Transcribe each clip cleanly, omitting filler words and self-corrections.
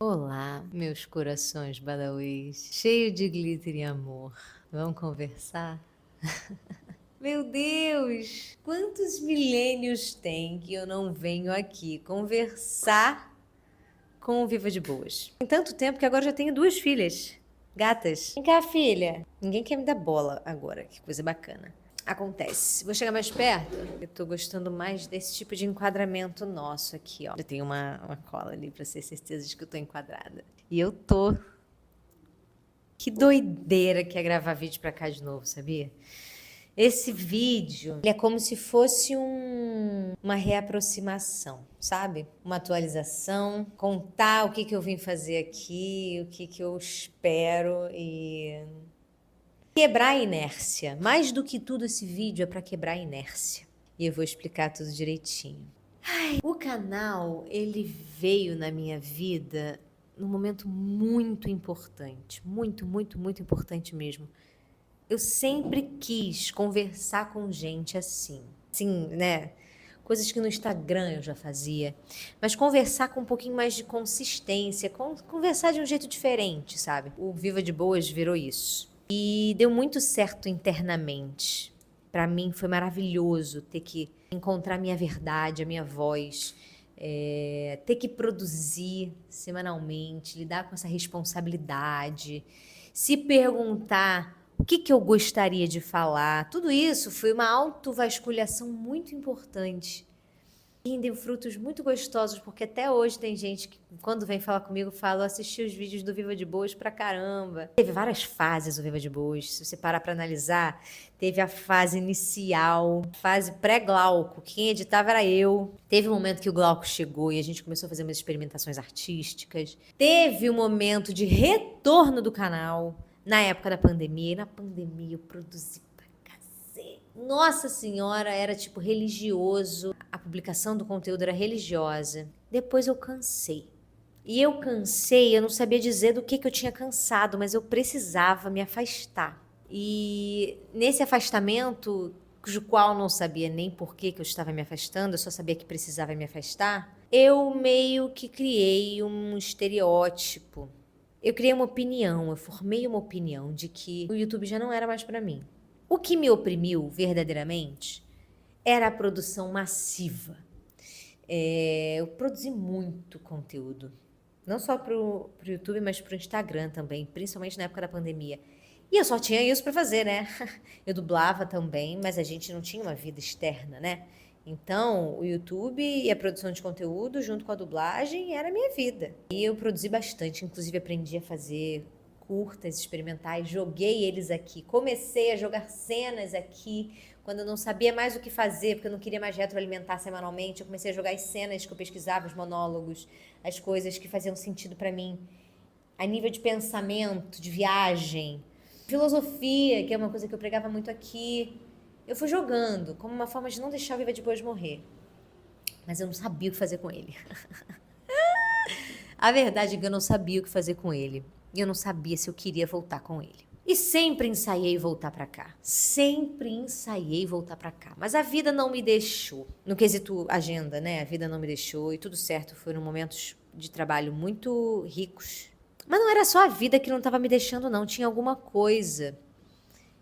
Olá, meus corações badauês, cheio de glitter e amor. Vamos conversar? Meu Deus, quantos milênios tem que eu não venho aqui conversar com o Viva de Boas? Tem tanto tempo que agora já tenho 2 filhas, gatas. Vem cá, filha. Ninguém quer me dar bola agora, que coisa bacana. Acontece. Vou chegar mais perto. Eu tô gostando mais desse tipo de enquadramento nosso aqui, ó. Eu tenho uma cola ali pra ter certeza de que eu tô enquadrada. E eu tô. Que doideira que é gravar vídeo pra cá de novo, sabia? Esse vídeo, ele é como se fosse uma reaproximação, sabe? Uma atualização, contar o que eu vim fazer aqui, o que eu espero e quebrar a inércia. Mais do que tudo, esse vídeo é para quebrar a inércia. E eu vou explicar tudo direitinho. O canal, ele veio na minha vida num momento muito importante. Muito, muito, muito importante mesmo. Eu sempre quis conversar com gente assim. Assim, né? Coisas que no Instagram eu já fazia. Mas conversar com um pouquinho mais de consistência. Conversar de um jeito diferente, sabe? O Viva de Boas virou isso. E deu muito certo internamente. Para mim foi maravilhoso ter que encontrar minha verdade, a minha voz, ter que produzir semanalmente, lidar com essa responsabilidade, se perguntar o que eu gostaria de falar. Tudo isso foi uma autovasculhação muito importante. E rendeu frutos muito gostosos, porque até hoje tem gente que, quando vem falar comigo, fala: eu assisti os vídeos do Viva de Boas pra caramba. Teve várias fases do Viva de Boas. Se você parar pra analisar, teve a fase inicial, fase pré-Glauco. Quem editava era eu. Teve um momento que o Glauco chegou e a gente começou a fazer umas experimentações artísticas. Teve um momento de retorno do canal na época da pandemia. E na pandemia eu produzi pra cacete. Nossa Senhora, era tipo religioso. A publicação do conteúdo era religiosa. Depois eu cansei. E eu cansei, eu não sabia dizer do que eu tinha cansado, mas eu precisava me afastar. E nesse afastamento, cujo qual não sabia nem por que eu estava me afastando, eu só sabia que precisava me afastar, eu meio que criei um estereótipo. Eu criei uma opinião, eu formei uma opinião de que o YouTube já não era mais para mim. O que me oprimiu verdadeiramente era a produção massiva. Eu produzi muito conteúdo, não só pro YouTube, mas pro Instagram também, principalmente na época da pandemia. E eu só tinha isso para fazer, né? Eu dublava também, mas a gente não tinha uma vida externa, né? Então, o YouTube e a produção de conteúdo, junto com a dublagem, era a minha vida. E eu produzi bastante, inclusive aprendi a fazer curtas experimentais, joguei eles aqui, comecei a jogar cenas aqui, quando eu não sabia mais o que fazer, porque eu não queria mais retroalimentar semanalmente, eu comecei a jogar as cenas que eu pesquisava, os monólogos, as coisas que faziam sentido para mim, a nível de pensamento, de viagem, filosofia, que é uma coisa que eu pregava muito aqui. Eu fui jogando como uma forma de não deixar o Viva de Boas morrer. Mas eu não sabia o que fazer com ele. A verdade é que eu não sabia o que fazer com ele. E eu não sabia se eu queria voltar com ele. E sempre ensaiei voltar pra cá. Sempre ensaiei voltar pra cá. Mas a vida não me deixou. No quesito agenda, né? A vida não me deixou e tudo certo. Foram momentos de trabalho muito ricos. Mas não era só a vida que não estava me deixando, não. Tinha alguma coisa.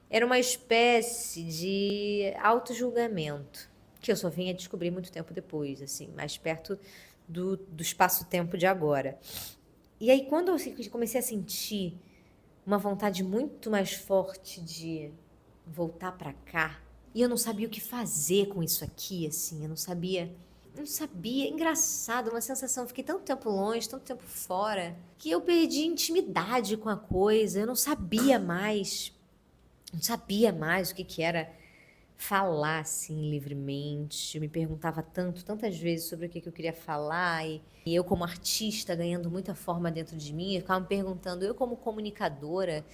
Era uma espécie de auto-julgamento. Que eu só vim a descobrir muito tempo depois, assim, mais perto do espaço-tempo de agora. E aí, quando eu comecei a sentir uma vontade muito mais forte de voltar pra cá, e eu não sabia o que fazer com isso aqui, assim, eu não sabia. Não sabia, engraçado, uma sensação, fiquei tanto tempo longe, tanto tempo fora, que eu perdi intimidade com a coisa, eu não sabia mais, o que era falar assim livremente. Eu me perguntava tantas vezes sobre o que eu queria falar e eu como artista ganhando muita forma dentro de mim, eu ficava me perguntando, eu como comunicadora,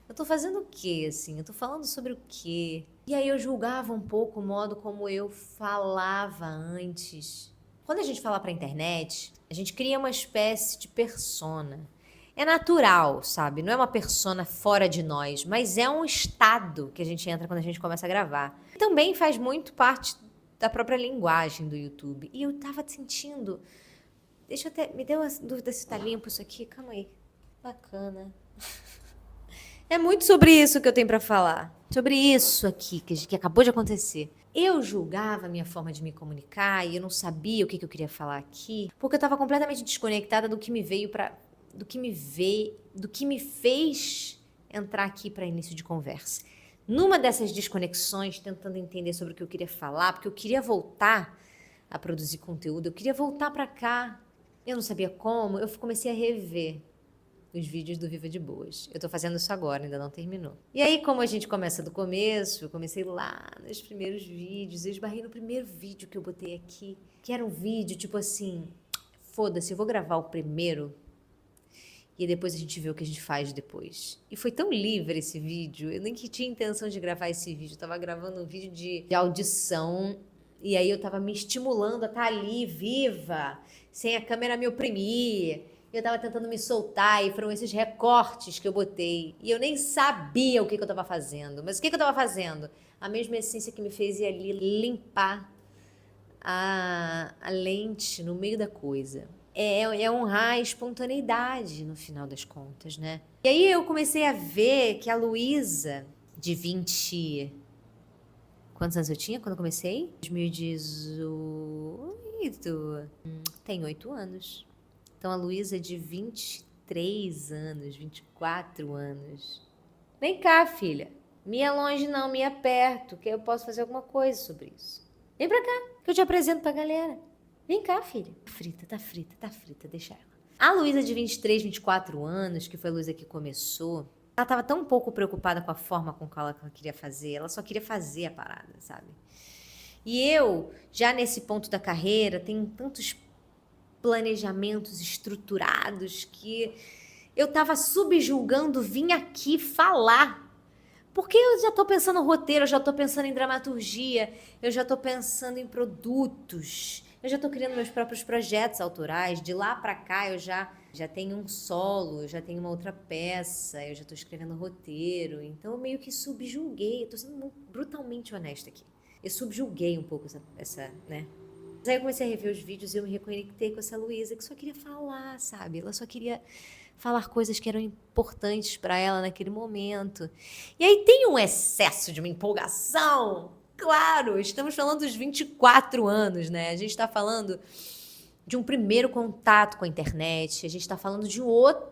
eu tô fazendo o quê, assim? Eu tô falando sobre o quê? E aí eu julgava um pouco o modo como eu falava antes. Quando a gente fala pra internet, a gente cria uma espécie de persona. É natural, sabe? Não é uma persona fora de nós, mas é um estado que a gente entra quando a gente começa a gravar. Também faz muito parte da própria linguagem do YouTube. E eu tava sentindo Me deu uma dúvida se tá limpo isso aqui. Calma aí. Bacana. É muito sobre isso que eu tenho pra falar. Sobre isso aqui, que acabou de acontecer. Eu julgava a minha forma de me comunicar e eu não sabia o que eu queria falar aqui, porque eu estava completamente desconectada do que me fez entrar aqui para início de conversa. Numa dessas desconexões, tentando entender sobre o que eu queria falar, porque eu queria voltar a produzir conteúdo, eu queria voltar para cá. Eu não sabia como, eu comecei a rever os vídeos do Viva de Boas. Eu tô fazendo isso agora, ainda não terminou. E aí, como a gente começa do começo, eu comecei lá nos primeiros vídeos, eu esbarrei no primeiro vídeo que eu botei aqui, que era um vídeo tipo assim, foda-se, eu vou gravar o primeiro e depois a gente vê o que a gente faz depois. E foi tão livre esse vídeo, eu nem que tinha intenção de gravar esse vídeo, eu tava gravando um vídeo de audição e aí eu tava me estimulando a estar ali, viva, sem a câmera me oprimir. Eu tava tentando me soltar e foram esses recortes que eu botei. E eu nem sabia o que eu tava fazendo. Mas o que eu tava fazendo? A mesma essência que me fez ir ali limpar a lente no meio da coisa. É honrar a espontaneidade no final das contas, né? E aí eu comecei a ver que a Luísa, de 20... Quantos anos eu tinha quando eu comecei? 2018. Tem 8 anos. Então, a Luísa de 23 anos, 24 anos. Vem cá, filha. Me é longe não, me é perto, que eu posso fazer alguma coisa sobre isso. Vem pra cá, que eu te apresento pra galera. Vem cá, filha. Tá frita, deixa ela. A Luísa de 23, 24 anos, que foi a Luísa que começou, ela tava tão pouco preocupada com a forma com que ela queria fazer, ela só queria fazer a parada, sabe? E eu, já nesse ponto da carreira, tenho tantos planejamentos estruturados que eu estava subjulgando vir aqui falar. Porque eu já estou pensando no roteiro, eu já estou pensando em dramaturgia, eu já estou pensando em produtos, eu já estou criando meus próprios projetos autorais. De lá para cá eu já tenho um solo, eu já tenho uma outra peça, eu já estou escrevendo roteiro. Então eu meio que subjulguei, estou sendo brutalmente honesta aqui. Eu subjulguei um pouco essa, né? Mas aí eu comecei a rever os vídeos e eu me reconectei com essa Luísa que só queria falar, sabe? Ela só queria falar coisas que eram importantes para ela naquele momento. E aí tem um excesso de uma empolgação. Claro, estamos falando dos 24 anos, né? A gente está falando de um primeiro contato com a internet, a gente está falando de um outro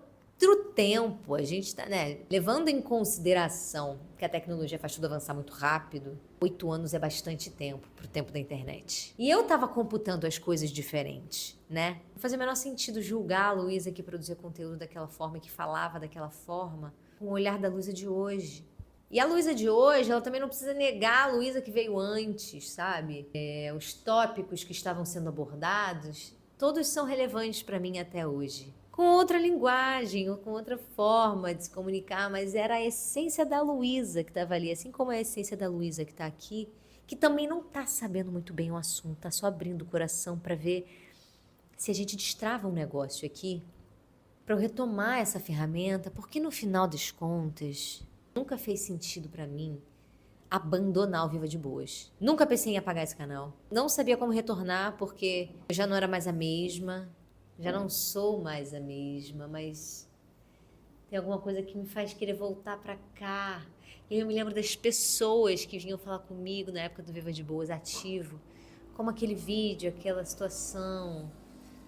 tempo, a gente está, né, levando em consideração que a tecnologia faz tudo avançar muito rápido. 8 anos é bastante tempo pro tempo da internet. E eu tava computando as coisas diferentes, né? Não fazia o menor sentido julgar a Luísa que produzia conteúdo daquela forma, que falava daquela forma, com o olhar da Luísa de hoje. E a Luísa de hoje, ela também não precisa negar a Luísa que veio antes, sabe? Os tópicos que estavam sendo abordados, todos são relevantes para mim até hoje. Com outra linguagem ou com outra forma de se comunicar, mas era a essência da Luísa que estava ali, assim como é a essência da Luísa que está aqui, que também não está sabendo muito bem o assunto, está só abrindo o coração para ver se a gente destrava um negócio aqui, para eu retomar essa ferramenta, porque no final das contas, nunca fez sentido para mim abandonar o Viva de Boas. Nunca pensei em apagar esse canal. Não sabia como retornar, porque eu já não era mais a mesma. Já não sou mais a mesma, mas tem alguma coisa que me faz querer voltar pra cá. E eu me lembro das pessoas que vinham falar comigo na época do Viva de Boas ativo, como aquele vídeo, aquela situação,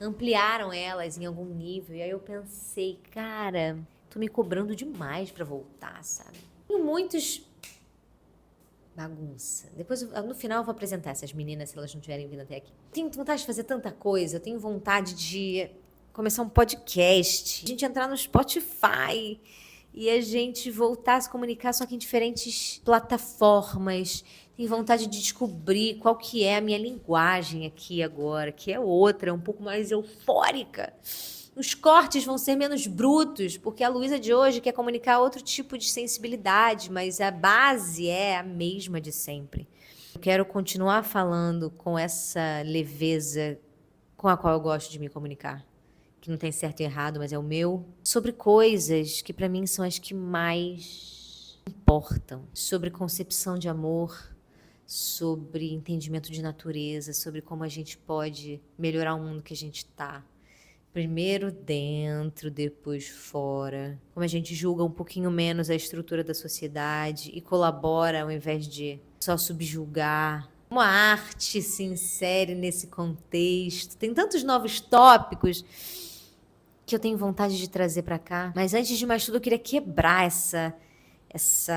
ampliaram elas em algum nível. E aí eu pensei, cara, tô me cobrando demais pra voltar, sabe? Tenho muitos... bagunça. Depois, no final, eu vou apresentar essas meninas, se elas não tiverem vindo até aqui. Tenho vontade de fazer tanta coisa. Eu tenho vontade de começar um podcast, a gente entrar no Spotify e a gente voltar a se comunicar, só que em diferentes plataformas. Tenho vontade de descobrir qual que é a minha linguagem aqui agora, que é outra, um pouco mais eufórica. Os cortes vão ser menos brutos, porque a Luísa de hoje quer comunicar outro tipo de sensibilidade, mas a base é a mesma de sempre. Eu quero continuar falando com essa leveza com a qual eu gosto de me comunicar, que não tem certo e errado, mas é o meu, sobre coisas que para mim são as que mais importam, sobre concepção de amor, sobre entendimento de natureza, sobre como a gente pode melhorar o mundo que a gente está, Primeiro dentro, depois fora. Como a gente julga um pouquinho menos a estrutura da sociedade e colabora ao invés de só subjugar. Como a arte se insere nesse contexto. Tem tantos novos tópicos que eu tenho vontade de trazer para cá. Mas antes de mais tudo, eu queria quebrar essa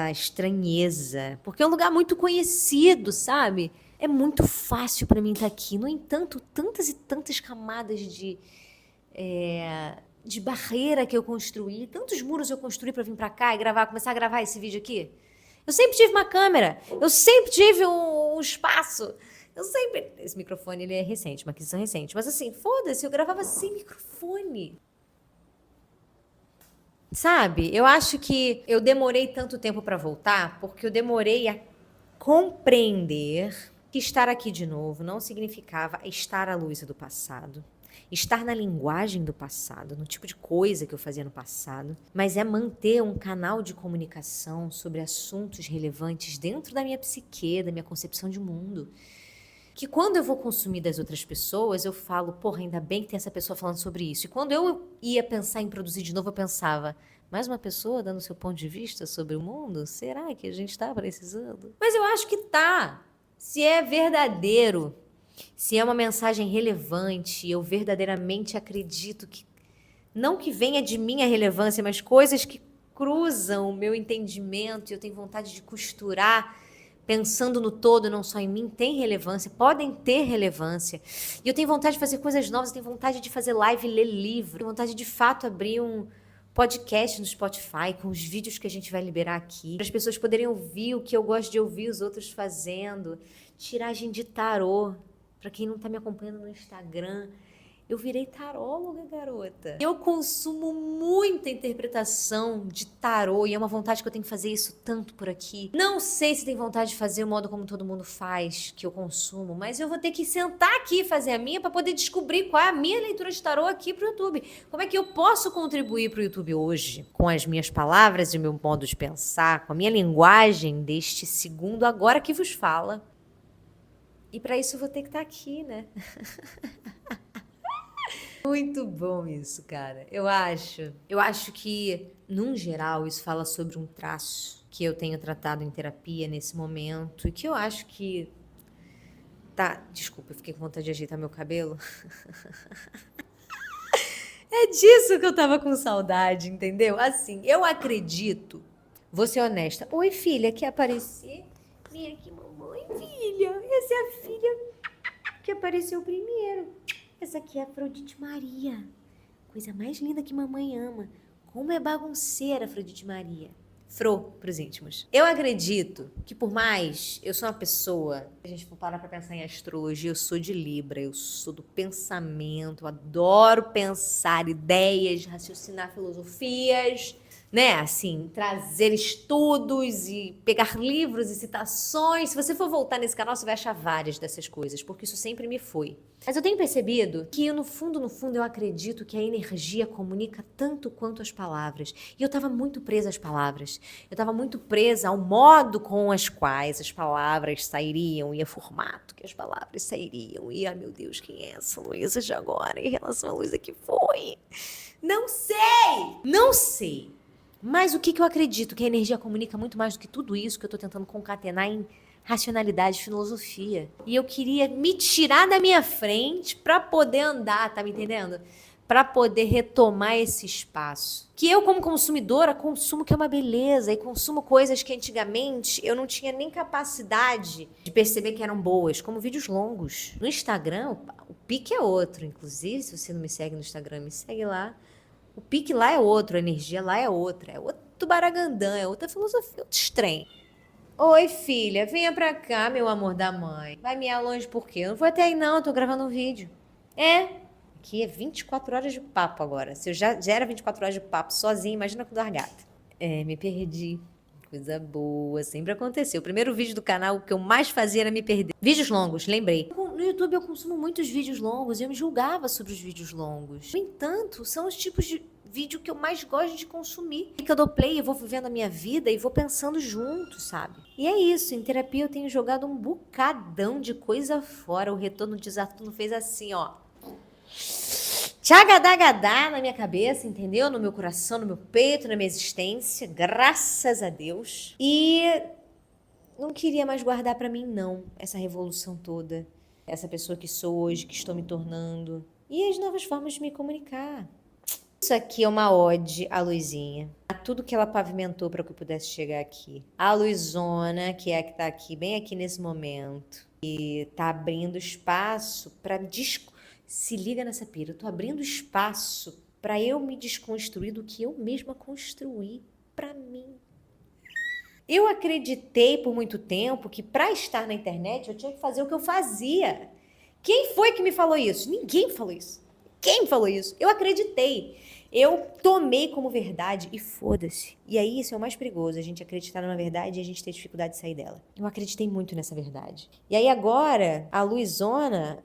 estranheza. Porque é um lugar muito conhecido, sabe? É muito fácil para mim estar aqui. No entanto, tantas e tantas camadas de barreira que eu construí, tantos muros eu construí para vir para cá e gravar, começar a gravar esse vídeo aqui. Eu sempre tive uma câmera, eu sempre tive um espaço. Eu sempre. Esse microfone ele é recente, uma aquisição recente. Mas assim, foda-se, eu gravava sem microfone. Sabe? Eu acho que eu demorei tanto tempo para voltar porque eu demorei a compreender que estar aqui de novo não significava estar à luz do passado. Estar na linguagem do passado, no tipo de coisa que eu fazia no passado, mas é manter um canal de comunicação sobre assuntos relevantes dentro da minha psique, da minha concepção de mundo. Que quando eu vou consumir das outras pessoas, eu falo, porra, ainda bem que tem essa pessoa falando sobre isso. E quando eu ia pensar em produzir de novo, eu pensava, mais uma pessoa dando seu ponto de vista sobre o mundo? Será que a gente está precisando? Mas eu acho que tá. Se é verdadeiro, se é uma mensagem relevante, eu verdadeiramente acredito que, não que venha de mim a relevância, mas coisas que cruzam o meu entendimento e eu tenho vontade de costurar pensando no todo, não só em mim, tem relevância, podem ter relevância. E eu tenho vontade de fazer coisas novas, eu tenho vontade de fazer live, ler livro, tenho vontade de fato abrir um podcast no Spotify com os vídeos que a gente vai liberar aqui, para as pessoas poderem ouvir o que eu gosto de ouvir os outros fazendo, tiragem de tarô, para quem não tá me acompanhando no Instagram. Eu virei taróloga, garota. Eu consumo muita interpretação de tarô e é uma vontade que eu tenho que fazer isso tanto por aqui. Não sei se tem vontade de fazer o modo como todo mundo faz, que eu consumo, mas eu vou ter que sentar aqui e fazer a minha para poder descobrir qual é a minha leitura de tarô aqui pro YouTube. Como é que eu posso contribuir pro YouTube hoje? Com as minhas palavras e o meu modo de pensar, com a minha linguagem deste segundo agora que vos fala. E para isso eu vou ter que estar aqui, né? Muito bom isso, cara. Eu acho que, num geral, isso fala sobre um traço que eu tenho tratado em terapia nesse momento e que eu acho que desculpa, eu fiquei com vontade de ajeitar meu cabelo. É disso que eu tava com saudade, entendeu? Assim, eu acredito, vou ser honesta. Oi, filha, quer aparecer? Vem aqui, mamãe, filha. Essa é a filha que apareceu primeiro. Essa aqui é a Afrodite Maria. Coisa mais linda que mamãe ama. Como é bagunceira, Afrodite Maria. Fro, pros íntimos. Eu acredito que por mais eu sou uma pessoa, se a gente for parar pra pensar em astrologia, eu sou de Libra, eu sou do pensamento, eu adoro pensar ideias, raciocinar filosofias, né, assim, trazer estudos e pegar livros e citações. Se você for voltar nesse canal, você vai achar várias dessas coisas, porque isso sempre me foi. Mas eu tenho percebido que, no fundo, eu acredito que a energia comunica tanto quanto as palavras. E eu estava muito presa às palavras. Eu estava muito presa ao modo com as quais as palavras sairiam e ao formato que as palavras sairiam. E, ai meu Deus, quem é essa Luísa de agora em relação à Luísa que foi? Não sei! Não sei! Mas o que eu acredito? Que a energia comunica muito mais do que tudo isso que eu tô tentando concatenar em racionalidade e filosofia. E eu queria me tirar da minha frente para poder andar, tá me entendendo? Para poder retomar esse espaço. Que eu, como consumidora, consumo que é uma beleza e consumo coisas que antigamente eu não tinha nem capacidade de perceber que eram boas, como vídeos longos. No Instagram, o pique é outro. Inclusive, se você não me segue no Instagram, me segue lá. O pique lá é outro, a energia lá é outra. É outro baragandã, é outra filosofia, outro estranho. Oi, filha, venha pra cá, meu amor da mãe. Vai me ir longe por quê? Eu não vou até aí não, eu tô gravando um vídeo. Aqui é 24 horas de papo agora. Se eu já era 24 horas de papo sozinha, imagina com largata. Me perdi. Coisa boa, sempre aconteceu. O primeiro vídeo do canal, o que eu mais fazia era me perder. Vídeos longos, lembrei. No YouTube eu consumo muitos vídeos longos e eu me julgava sobre os vídeos longos. No entanto, são os tipos de vídeo que eu mais gosto de consumir. Que eu dou play, eu vou vivendo a minha vida e vou pensando junto, sabe? E é isso, em terapia eu tenho jogado um bocadão de coisa fora. O retorno de Saturno fez assim, ó. tchagaдаgadá na minha cabeça, entendeu? No meu coração, no meu peito, na minha existência, graças a Deus. E não queria mais guardar pra mim, não, essa revolução toda. Essa pessoa que sou hoje, que estou me tornando. E as novas formas de me comunicar. Isso aqui é uma ode à Luizinha. A tudo que ela pavimentou para que eu pudesse chegar aqui. A Luizona, que é a que tá aqui, bem aqui nesse momento. E tá abrindo espaço para... Se liga nessa pira. Eu tô abrindo espaço para eu me desconstruir do que eu mesma construí para mim. Eu acreditei por muito tempo que para estar na internet eu tinha que fazer o que eu fazia. Quem foi que me falou isso? Ninguém falou isso. Quem falou isso? Eu acreditei. Eu tomei como verdade e foda-se. E aí isso é o mais perigoso, a gente acreditar numa verdade e a gente ter dificuldade de sair dela. Eu acreditei muito nessa verdade. E aí agora, a Luizona,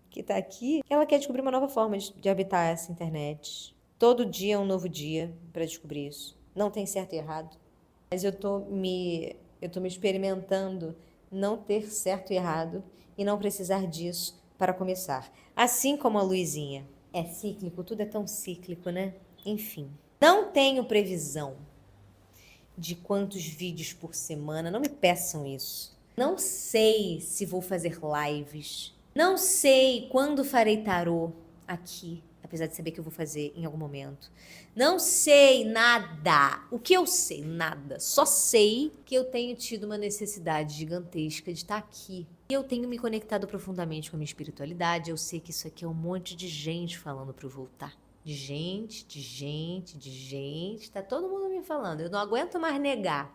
que tá aqui, ela quer descobrir uma nova forma de habitar essa internet. Todo dia é um novo dia para descobrir isso. Não tem certo e errado. Mas eu tô me experimentando não ter certo e errado e não precisar disso para começar. Assim como a Luizinha. É cíclico, tudo é tão cíclico, né? Enfim. Não tenho previsão de quantos vídeos por semana, não me peçam isso. Não sei se vou fazer lives. Não sei quando farei tarô aqui, apesar de saber que eu vou fazer em algum momento. Não sei nada. O que eu sei? Nada. Só sei que eu tenho tido uma necessidade gigantesca de estar aqui. E eu tenho me conectado profundamente com a minha espiritualidade. Eu sei que isso aqui é um monte de gente falando para eu voltar. De gente. Tá todo mundo me falando. Eu não aguento mais negar.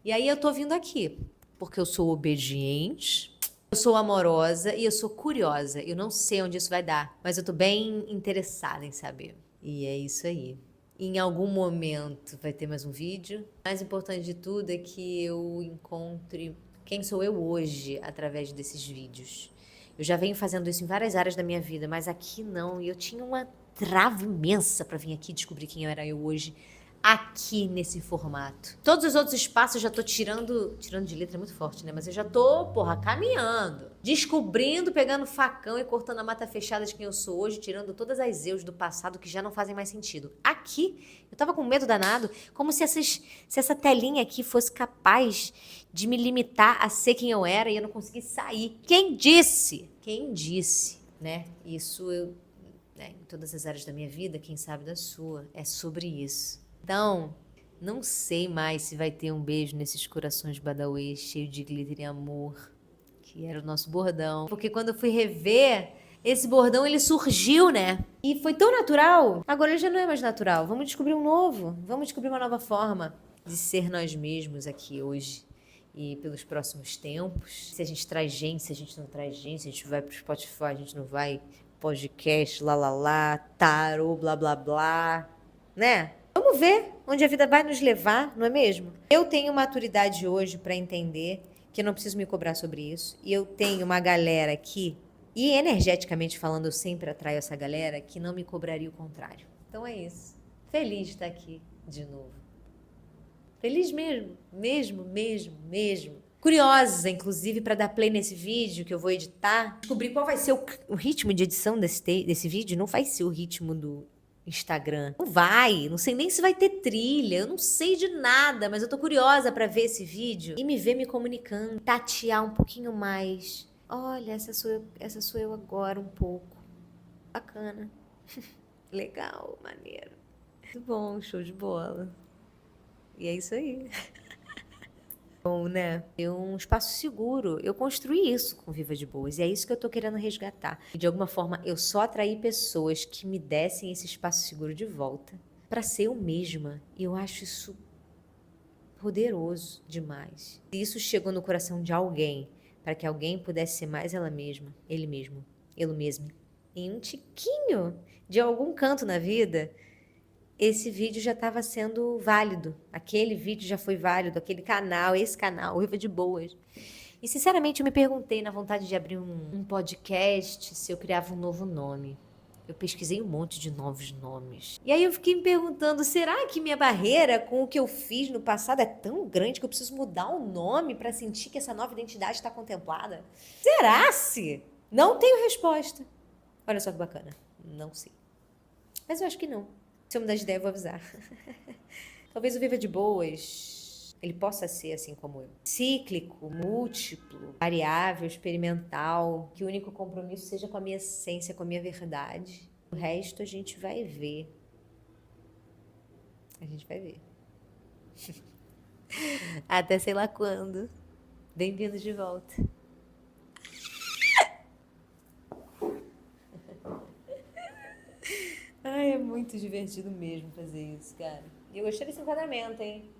E aí eu tô vindo aqui, porque eu sou obediente, eu sou amorosa e eu sou curiosa. Eu não sei onde isso vai dar, mas eu tô bem interessada em saber. E é isso aí. Em algum momento vai ter mais um vídeo. O mais importante de tudo é que eu encontre quem sou eu hoje através desses vídeos. Eu já venho fazendo isso em várias áreas da minha vida, mas aqui não. E eu tinha uma trava imensa para vir aqui descobrir quem era eu hoje, aqui nesse formato. Todos os outros espaços eu já tô tirando de letra é muito forte, né? Mas eu já tô, caminhando, descobrindo, pegando facão e cortando a mata fechada de quem eu sou hoje, tirando todas as eus do passado que já não fazem mais sentido. Aqui, eu tava com medo danado, como se essa telinha aqui fosse capaz de me limitar a ser quem eu era e eu não conseguisse sair. Quem disse? Quem disse, né? Isso em todas as áreas da minha vida, quem sabe da sua, é sobre isso. Então, não sei mais se vai ter um beijo nesses corações badauês cheio de glitter e amor, que era o nosso bordão. Porque quando eu fui rever, esse bordão ele surgiu, né? E foi tão natural. Agora ele já não é mais natural. Vamos descobrir um novo. Vamos descobrir uma nova forma de ser nós mesmos aqui hoje e pelos próximos tempos. Se a gente traz gente, se a gente não traz gente, se a gente vai pro Spotify, a gente não vai, podcast, tarô, blá blá blá, né? Vamos ver onde a vida vai nos levar, não é mesmo? Eu tenho maturidade hoje para entender que eu não preciso me cobrar sobre isso. E eu tenho uma galera aqui, e energeticamente falando, eu sempre atraio essa galera que não me cobraria o contrário. Então é isso. Feliz de estar aqui de novo. Feliz mesmo. Curiosa, inclusive, para dar play nesse vídeo que eu vou editar. Descobrir qual vai ser o ritmo de edição desse vídeo. Não vai ser o ritmo do Instagram. Não vai, não sei nem se vai ter trilha, eu não sei de nada, mas eu tô curiosa pra ver esse vídeo e me ver me comunicando, tatear um pouquinho mais. Olha, essa sou eu agora um pouco. Bacana. Legal, maneiro. Muito bom, show de bola. E é isso aí. Bom, né? É um espaço seguro. Eu construí isso com Viva de Boas e é isso que eu tô querendo resgatar. E de alguma forma eu só atraí pessoas que me dessem esse espaço seguro de volta para ser eu mesma. E eu acho isso poderoso demais. E isso chegou no coração de alguém para que alguém pudesse ser mais ela mesma, ele mesmo, em um tiquinho de algum canto na vida. Esse vídeo já estava sendo válido. Aquele vídeo já foi válido, aquele canal, esse canal, Viva de Boas. E, sinceramente, eu me perguntei, na vontade de abrir um podcast, se eu criava um novo nome. Eu pesquisei um monte de novos nomes. E aí eu fiquei me perguntando, será que minha barreira com o que eu fiz no passado é tão grande que eu preciso mudar o nome para sentir que essa nova identidade está contemplada? Será-se? Não tenho resposta. Olha só que bacana. Não sei. Mas eu acho que não. Se eu mudar de ideia, eu vou avisar. Talvez o Viva de Boas, ele possa ser assim como eu. Cíclico, múltiplo, variável, experimental, que o único compromisso seja com a minha essência, com a minha verdade. O resto a gente vai ver. A gente vai ver. Até sei lá quando. Bem-vindo de volta. Ai, é muito divertido mesmo fazer isso, cara. E eu gostei desse enquadramento, hein?